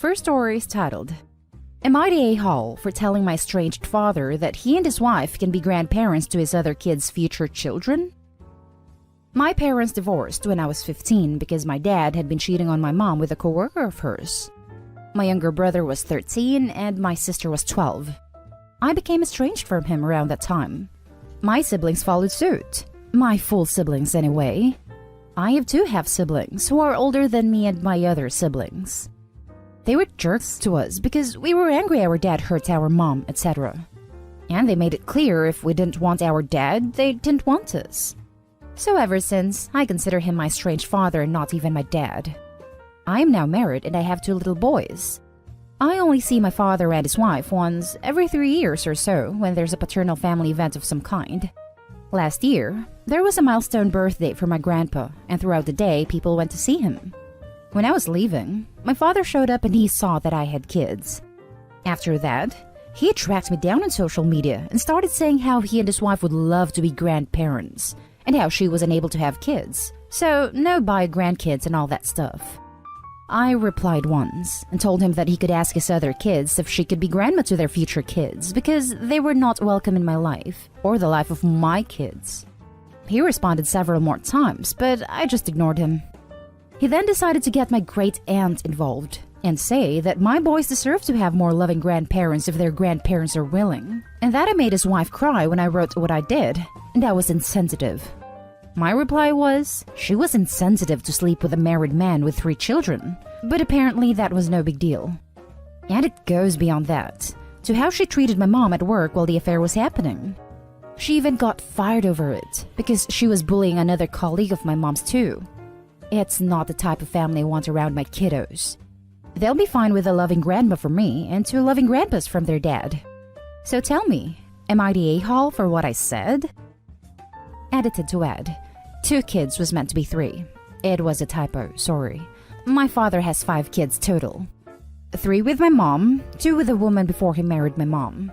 first story is titled, Am I the a-hole for telling my estranged father that he and his wife can be grandparents to his other kids' future children? My parents divorced when I was 15 because my dad had been cheating on my mom with a coworker of hers. My younger brother was 13 and my sister was 12. I became estranged from him around that time. My siblings followed suit. My full siblings anyway. I have two half-siblings who are older than me and my other siblings. They were jerks to us because we were angry our dad hurt our mom, etc. And they made it clear if we didn't want our dad, they didn't want us. So ever since, I consider him my estranged father and not even my dad. I am now married and I have two little boys. I only see my father and his wife once every 3 years or so when there's a paternal family event of some kind. Last year, there was a milestone birthday for my grandpa, and throughout the day, people went to see him. When I was leaving, my father showed up and he saw that I had kids. After that, he tracked me down on social media and started saying how he and his wife would love to be grandparents, and how she was unable to have kids, so no buy grandkids and all that stuff. I replied once and told him that he could ask his other kids if she could be grandma to their future kids because they were not welcome in my life or the life of my kids. He responded several more times, but I just ignored him. He then decided to get my great aunt involved and say that my boys deserve to have more loving grandparents if their grandparents are willing, and that I made his wife cry when I wrote what I did, and I was insensitive. My reply was, she was insensitive to sleep with a married man with 3 children, but apparently that was no big deal. And it goes beyond that, to how she treated my mom at work while the affair was happening. She even got fired over it, because she was bullying another colleague of my mom's too. It's not the type of family I want around my kiddos. They'll be fine with a loving grandma from me and 2 loving grandpas from their dad. So tell me, am I the a-hole for what I said? Edited to add, 2 kids was meant to be 3. It was a typo, sorry. My father has 5 kids total. 3 with my mom, 2 with the woman before he married my mom.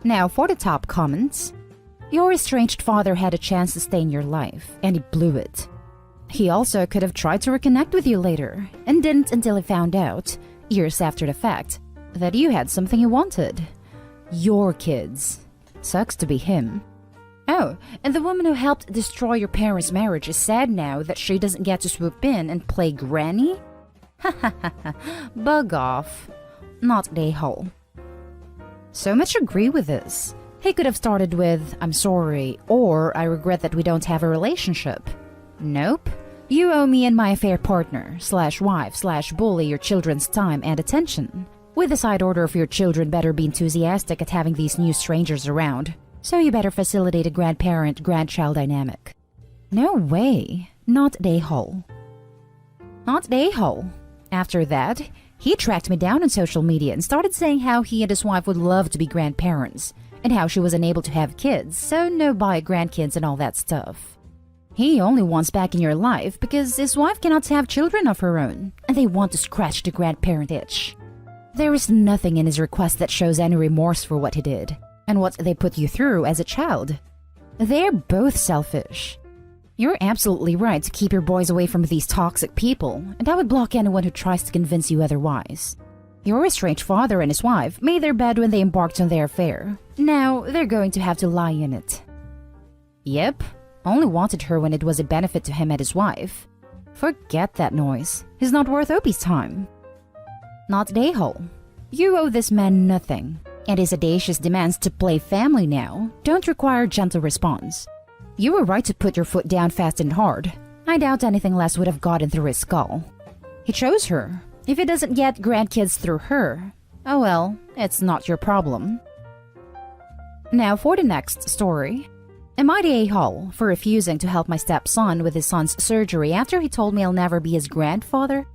Now for the top comments. Your estranged father had a chance to stay in your life, and he blew it. He also could have tried to reconnect with you later, and didn't until he found out, years after the fact, that you had something he wanted. Your kids. Sucks to be him. Oh, and the woman who helped destroy your parents' marriage is sad now that she doesn't get to swoop in and play granny? Ha ha ha ha, bug off. Not the a-hole. So much agree with this. He could have started with, I'm sorry, or I regret that we don't have a relationship. Nope. You owe me and my affair partner, /wife, /bully your children's time and attention. With the side order of your children better be enthusiastic at having these new strangers around. So you better facilitate a grandparent-grandchild dynamic. No way. Not the a-hole. Not the a-hole. After that, he tracked me down on social media and started saying how he and his wife would love to be grandparents, and how she was unable to have kids, so no buy grandkids and all that stuff. He only wants back in your life because his wife cannot have children of her own, and they want to scratch the grandparent itch. There is nothing in his request that shows any remorse for what he did, and what they put you through as a child. They're both selfish. You're absolutely right to keep your boys away from these toxic people, and I would block anyone who tries to convince you otherwise. Your estranged father and his wife made their bed when they embarked on their affair. Now they're going to have to lie in it. Yep, only wanted her when it was a benefit to him and his wife. Forget that noise. He's not worth Opie's time. Not the a-hole. You owe this man nothing, and his audacious demands to play family now don't require gentle response. You were right to put your foot down fast and hard. I doubt anything less would have gotten through his skull. He chose her. If he doesn't get grandkids through her, oh well, it's not your problem. Now for the next story. Am I the a-hole for refusing to help my stepson with his son's surgery after he told me I'll never be his grandfather?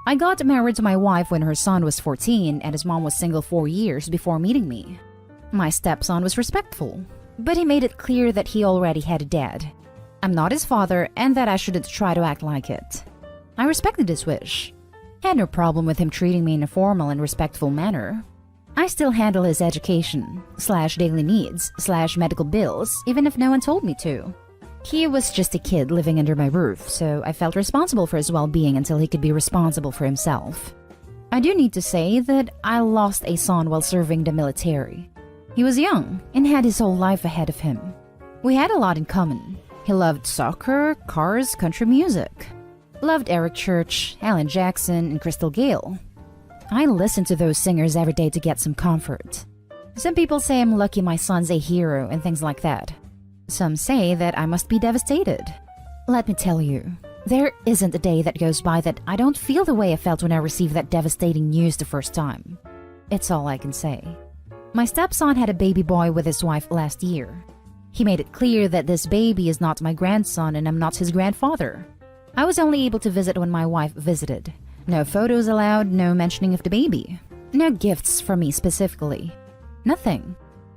I got married to my wife when her son was 14 and his mom was single 4 years before meeting me. My stepson was respectful, but he made it clear that he already had a dad. I'm not his father and that I shouldn't try to act like it. I respected his wish. Had no problem with him treating me in a formal and respectful manner. I still handle his education, /daily needs, /medical bills, even if no one told me to. He was just a kid living under my roof, so I felt responsible for his well-being until he could be responsible for himself. I do need to say that I lost a son while serving the military. He was young and had his whole life ahead of him. We had a lot in common. He loved soccer, cars, country music. Loved Eric Church, Alan Jackson, and Crystal Gayle. I listened to those singers every day to get some comfort. Some people say I'm lucky my son's a hero and things like that. Some say that I must be devastated. Let me tell you, there isn't a day that goes by that I don't feel the way I felt when I received that devastating news the first time. It's all I can say. My stepson had a baby boy with his wife last year. He made it clear that this baby is not my grandson and I'm not his grandfather. I was only able to visit when my wife visited. No photos allowed, no mentioning of the baby. No gifts from me specifically. Nothing.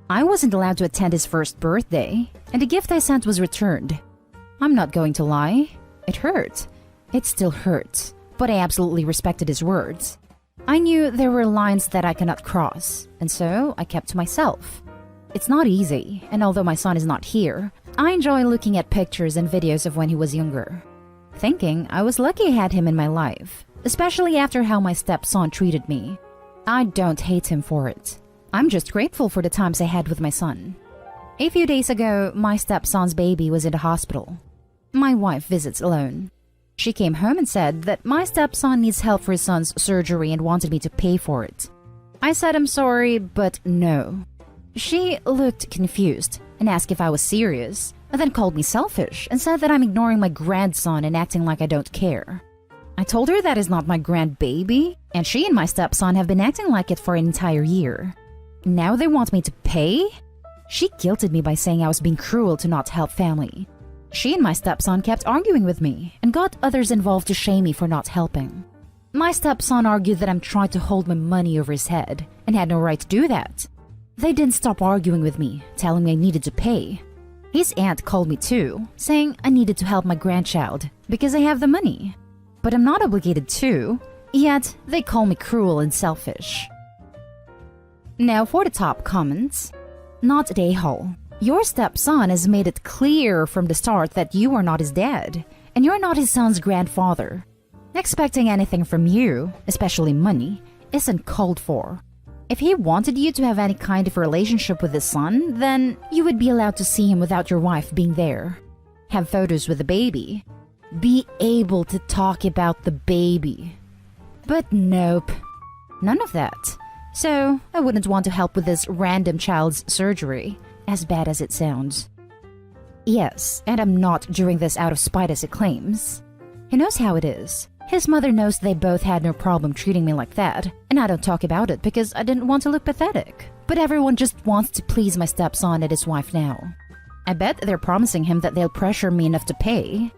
I wasn't allowed to attend his first birthday, and the gift I sent was returned. I'm not going to lie. It hurt. It still hurts, but I absolutely respected his words. I knew there were lines that I cannot cross, and so I kept to myself. It's not easy, and although my son is not here, I enjoy looking at pictures and videos of when he was younger. Thinking I was lucky I had him in my life, especially after how my stepson treated me. I don't hate him for it. I'm just grateful for the times I had with my son. A few days ago, my stepson's baby was in the hospital. My wife visits alone. She came home and said that my stepson needs help for his son's surgery and wanted me to pay for it. I said I'm sorry, but no. She looked confused and asked if I was serious, and then called me selfish and said that I'm ignoring my grandson and acting like I don't care. I told her that is not my grandbaby, and she and my stepson have been acting like it for an entire year. Now they want me to pay? She guilted me by saying I was being cruel to not help family. She and my stepson kept arguing with me and got others involved to shame me for not helping. My stepson argued that I'm trying to hold my money over his head and had no right to do that. They didn't stop arguing with me, telling me I needed to pay. His aunt called me too, saying I needed to help my grandchild because I have the money. But I'm not obligated to, yet they call me cruel and selfish. Now for the top comments. Not at a-hole. Your stepson has made it clear from the start that you are not his dad, and you're not his son's grandfather. Expecting anything from you, especially money, isn't called for. If he wanted you to have any kind of relationship with his son, then you would be allowed to see him without your wife being there. Have photos with the baby. Be able to talk about the baby. But nope. None of that. So, I wouldn't want to help with this random child's surgery, as bad as it sounds. Yes, and I'm not doing this out of spite as it claims. He knows how it is. His mother knows they both had no problem treating me like that, and I don't talk about it because I didn't want to look pathetic. But everyone just wants to please my stepson and his wife now. I bet they're promising him that they'll pressure me enough to pay.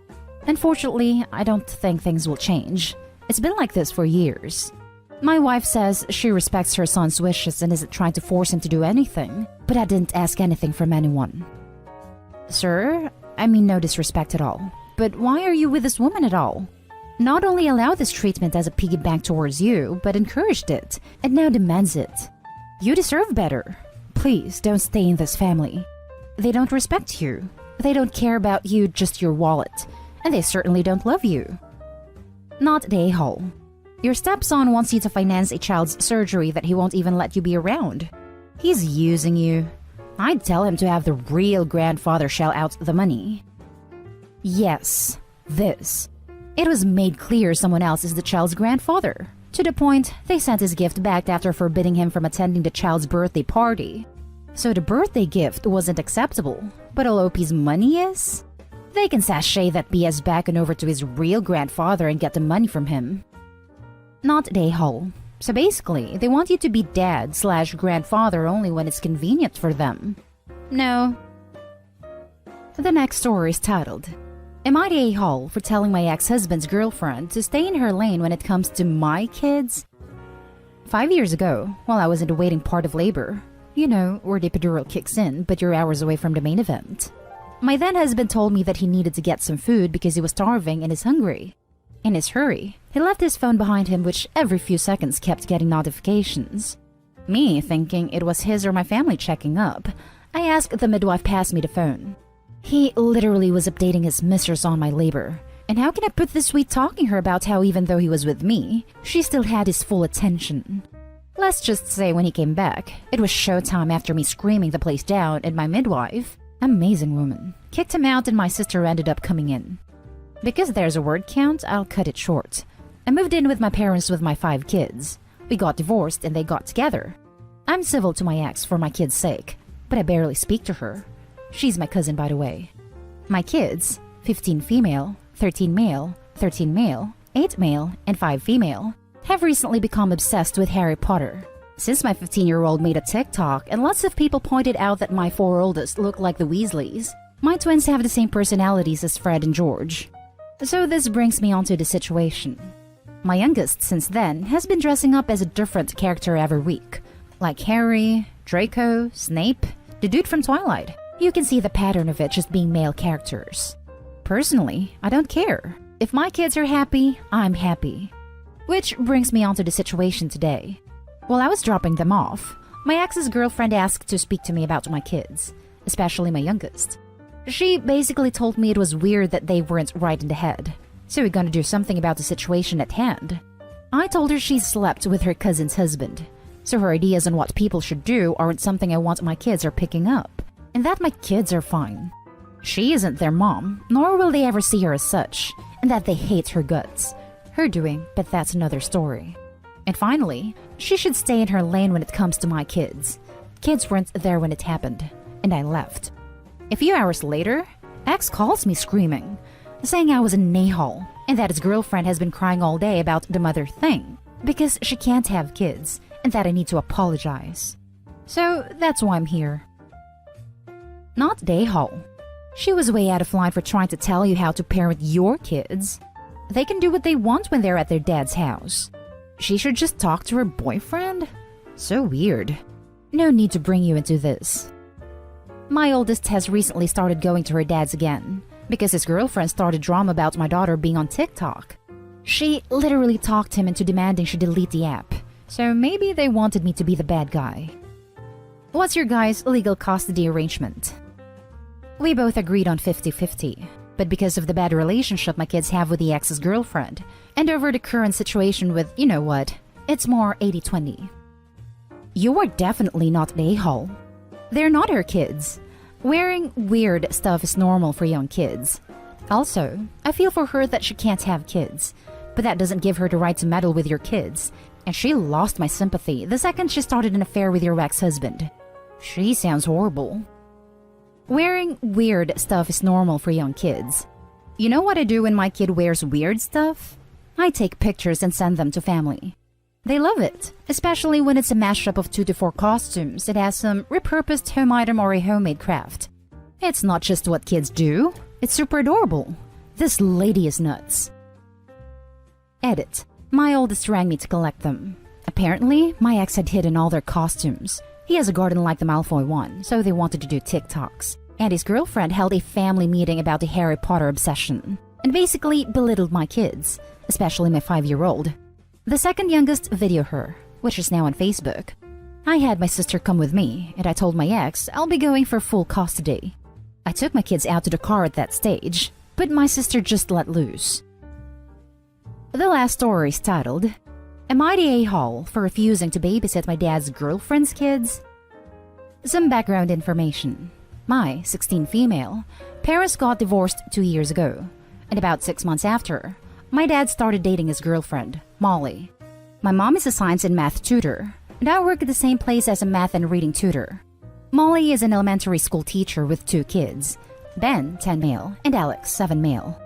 Unfortunately, I don't think things will change. It's been like this for years. My wife says she respects her son's wishes and isn't trying to force him to do anything, but I didn't ask anything from anyone. Sir, I mean no disrespect at all, but why are you with this woman at all? Not only allowed this treatment as a piggy bank towards you, but encouraged it, and now demands it. You deserve better. Please don't stay in this family. They don't respect you. They don't care about you, just your wallet, and they certainly don't love you. Not the a-hole. Your stepson wants you to finance a child's surgery that he won't even let you be around. He's using you. I'd tell him to have the real grandfather shell out the money. Yes, this. It was made clear someone else is the child's grandfather. To the point, they sent his gift back after forbidding him from attending the child's birthday party. So the birthday gift wasn't acceptable, but Olopi's money is? They can sashay that BS back and over to his real grandfather and get the money from him. Not the a-hole. So basically, they want you to be dad/grandfather only when it's convenient for them. No. The next story is titled, Am I the a-hole for telling my ex-husband's girlfriend to stay in her lane when it comes to my kids? 5 years ago, while I was in the waiting part of labor, you know, where the epidural kicks in but you're hours away from the main event, my then husband told me that he needed to get some food because he was starving and is hungry. In his hurry, he left his phone behind him, which every few seconds kept getting notifications. Me thinking it was his or my family checking up, I asked the midwife pass me the phone. He literally was updating his mistress on my labor. And how can I put this sweet talking her about how even though he was with me, she still had his full attention? Let's just say when he came back, it was showtime after me screaming the place down, and my midwife, amazing woman, kicked him out and my sister ended up coming in. Because there's a word count, I'll cut it short. I moved in with my parents with my 5 kids. We got divorced and they got together. I'm civil to my ex for my kids' sake, but I barely speak to her. She's my cousin, by the way. My kids, 15 female, 13 male, 13 male, 8 male, and 5 female, have recently become obsessed with Harry Potter. Since my 15-year-old made a TikTok and lots of people pointed out that my 4 oldest look like the Weasleys, my twins have the same personalities as Fred and George. So this brings me onto the situation. My youngest since then has been dressing up as a different character every week, like Harry, Draco, Snape, the dude from Twilight. You can see the pattern of it just being male characters. Personally, I don't care. If my kids are happy, I'm happy. Which brings me onto the situation today. While I was dropping them off, my ex's girlfriend asked to speak to me about my kids, especially my youngest. She basically told me it was weird that they weren't right in the head, so we're gonna do something about the situation at hand. I told her she slept with her cousin's husband, so her ideas on what people should do aren't something I want my kids are picking up, and that my kids are fine. She isn't their mom, nor will they ever see her as such, and that they hate her guts. Her doing, but that's another story. And finally, she should stay in her lane when it comes to my kids. Kids weren't there when it happened, and I left. A few hours later, X calls me screaming, saying I was a a-hole, and that his girlfriend has been crying all day about the mother thing, because she can't have kids, and that I need to apologize. So that's why I'm here. Not a-hole. She was way out of line for trying to tell you how to parent your kids. They can do what they want when they're at their dad's house. She should just talk to her boyfriend? So weird. No need to bring you into this. My oldest has recently started going to her dad's again, because his girlfriend started drama about my daughter being on TikTok. She literally talked him into demanding she delete the app, so maybe they wanted me to be the bad guy. What's your guys' legal custody arrangement? We both agreed on 50-50, but because of the bad relationship my kids have with the ex's girlfriend, and over the current situation with, you know what, it's more 80-20. You are definitely not an a-hole. They're not her kids. Wearing weird stuff is normal for young kids. Also, I feel for her that she can't have kids, but that doesn't give her the right to meddle with your kids, and she lost my sympathy the second she started an affair with your ex-husband. She sounds horrible. Wearing weird stuff is normal for young kids. You know what I do when my kid wears weird stuff? I take pictures and send them to family. They love it, especially when it's a mashup of 2 to 4 costumes that has some repurposed home item or a homemade craft. It's not just what kids do, it's super adorable. This lady is nuts. Edit. My oldest rang me to collect them. Apparently, my ex had hidden all their costumes. He has a garden like the Malfoy one, so they wanted to do TikToks. And his girlfriend held a family meeting about the Harry Potter obsession, and basically belittled my kids, especially my 5-year-old. The second youngest videoed her, which is now on Facebook. I had my sister come with me, and I told my ex I'll be going for full custody. I took my kids out to the car at that stage, but my sister just let loose. The last story is titled, Am I the a-hole for refusing to babysit my dad's girlfriend's kids? Some background information. My 16 female parents got divorced 2 years ago, and about 6 months after, my dad started dating his girlfriend, Molly. My mom is a science and math tutor, and I work at the same place as a math and reading tutor. Molly is an elementary school teacher with 2 kids, Ben, 10 male, and Alex, 7 male.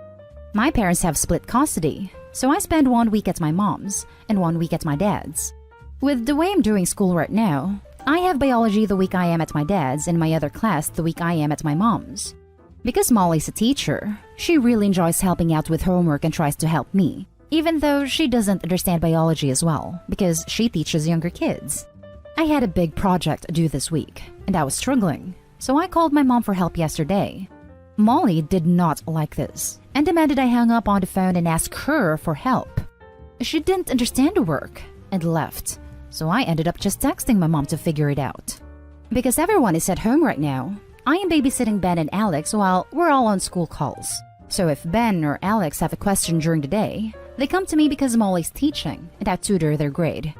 My parents have split custody, so I spend 1 week at my mom's and 1 week at my dad's. With the way I'm doing school right now, I have biology the week I am at my dad's and my other class the week I am at my mom's. Because Molly's a teacher, she really enjoys helping out with homework and tries to help me, even though she doesn't understand biology as well, because she teaches younger kids. I had a big project due this week, and I was struggling, so I called my mom for help yesterday. Molly did not like this, and demanded I hang up on the phone and ask her for help. She didn't understand the work, and left, so I ended up just texting my mom to figure it out. Because everyone is at home right now, I am babysitting Ben and Alex while we're all on school calls. So if Ben or Alex have a question during the day, they come to me because Molly's teaching and I tutor their grade.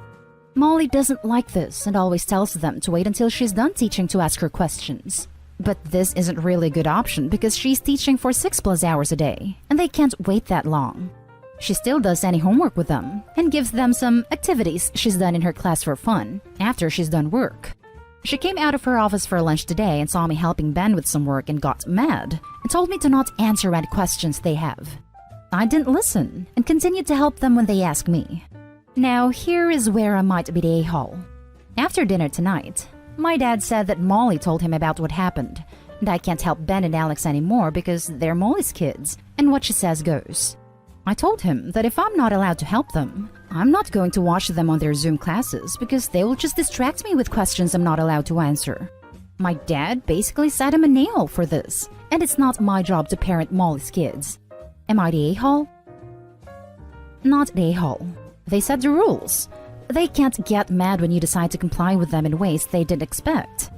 Molly doesn't like this and always tells them to wait until she's done teaching to ask her questions. But this isn't really a good option because she's teaching for 6+ hours a day and they can't wait that long. She still does any homework with them and gives them some activities she's done in her class for fun after she's done work. She came out of her office for lunch today and saw me helping Ben with some work and got mad and told me to not answer any questions they have. I didn't listen and continued to help them when they asked me. Now here is where I might be the a-hole. After dinner tonight, my dad said that Molly told him about what happened and I can't help Ben and Alex anymore because they're Molly's kids and what she says goes. I told him that if I'm not allowed to help them, I'm not going to watch them on their Zoom classes because they will just distract me with questions I'm not allowed to answer. My dad basically set him a nail for this, and it's not my job to parent Molly's kids. Am I the a-hole? Not the a-hole. They set the rules. They can't get mad when you decide to comply with them in ways they didn't expect.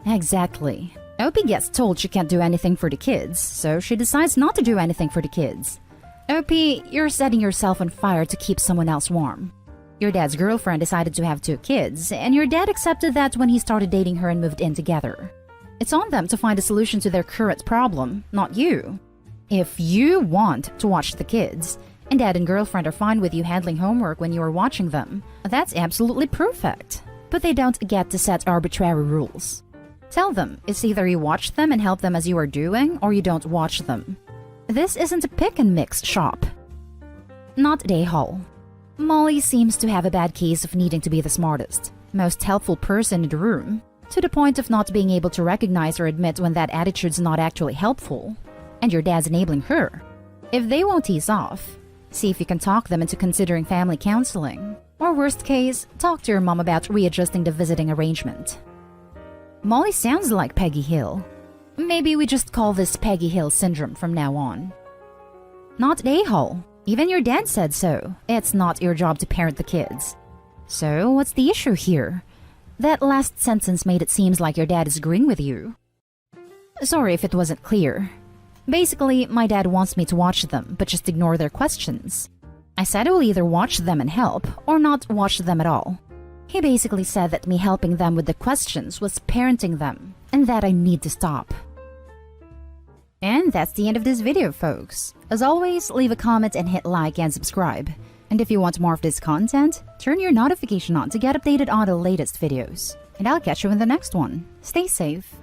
Exactly. Opie gets told she can't do anything for the kids, so she decides not to do anything for the kids. Opie, you're setting yourself on fire to keep someone else warm. Your dad's girlfriend decided to have 2 kids, and your dad accepted that when he started dating her and moved in together. It's on them to find a solution to their current problem, not you. If you want to watch the kids, and dad and girlfriend are fine with you handling homework when you are watching them, that's absolutely perfect. But they don't get to set arbitrary rules. Tell them it's either you watch them and help them as you are doing, or you don't watch them. This isn't a pick and mix shop. Not the a-hole. Molly seems to have a bad case of needing to be the smartest, most helpful person in the room, to the point of not being able to recognize or admit when that attitude's not actually helpful, and your dad's enabling her. If they won't ease off, see if you can talk them into considering family counseling, or worst case, talk to your mom about readjusting the visiting arrangement. Molly sounds like Peggy Hill. Maybe we just call this Peggy Hill syndrome from now on. Not the a-hole. Even your dad said so. It's not your job to parent the kids. So what's the issue here? That last sentence made it seem like your dad is agreeing with you. Sorry if it wasn't clear. Basically, my dad wants me to watch them, but just ignore their questions. I said I will either watch them and help, or not watch them at all. He basically said that me helping them with the questions was parenting them, and that I need to stop. And that's the end of this video, folks. As always, leave a comment and hit like and subscribe. And if you want more of this content, turn your notification on to get updated on the latest videos. And I'll catch you in the next one. Stay safe.